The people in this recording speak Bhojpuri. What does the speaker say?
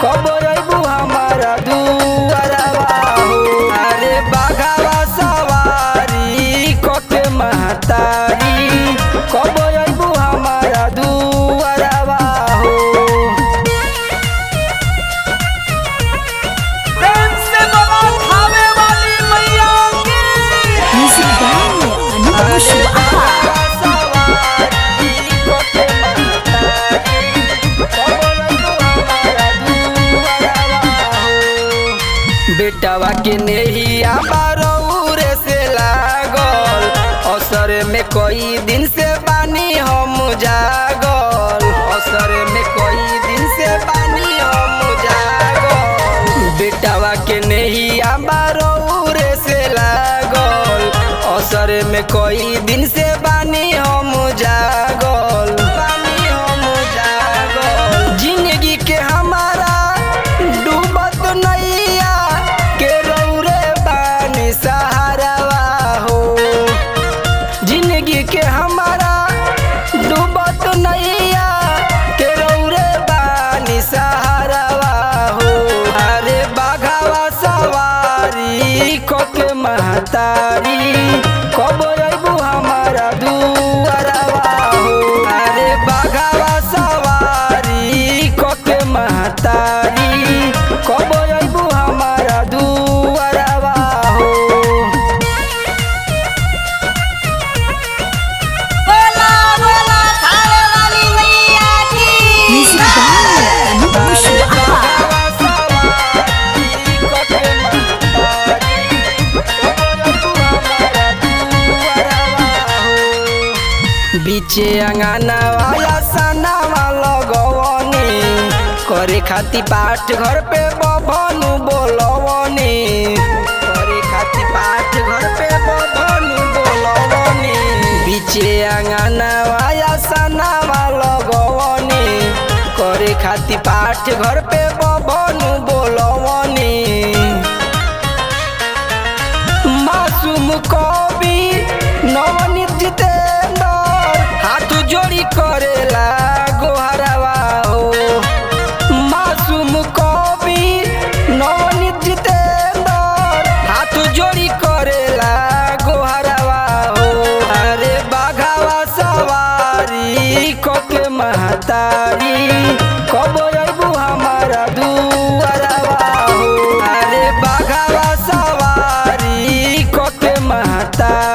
कब अइबू हमारा दुआरवा हो। अरे बाघावा सवारी कके महतारी कब अइबू हमारा दुआरवा हो। प्रेम से बोलो थावे वाली मैया की। म्यूजिक बाय अनुभव शिवा। बेटावा के नेहिया बारौरे से लागल असर में कई दिन से बानी हम जागल। असर में कई दिन से बानी हम जागल। बेटावा के नेहिया बारौरे से लागल असर में कई दिन से बानी हम जागल। बानी हम जागल। जिंदगी के हमारा डूबत नैया के रौरे बानी सहारावा हो। जिंदगी के हमारा डूबत नैया के रौरे बानी सहारावा हो। अरे बाघावा सवारी कके महतारी कब अइबू हमारा दुआरवा हो। अरे बाघावा सवारी कके महतारी कब अइबू हमारा दुआरवा हो। बोला बोला थावे वाली मैया की। म्यूजिक बाय अनुभव शिवा। बीचे अंगना वाला सनावा लगवनी करे खाती पाठ घर पे बभनु बोलवनी। करे खाती पाठ घर पे बभनु बोलवनी। बीचे अंगना वाला सनावा लगवनी करे खाती पाठ घर पे बभनु बोलवनी। मासूम कवि नवनीत जितेंद्र हाथ जोड़ी करेला गोहरवा हो। मासूम कवि नवनीत जितेंद्र हाथ जोड़ी करेला गोहरवा हो। अरे बाघावा सवारी कके महतारी कब अइबू हमारा दुआरवा हो। अरे बाघावा सवारी कके महतारी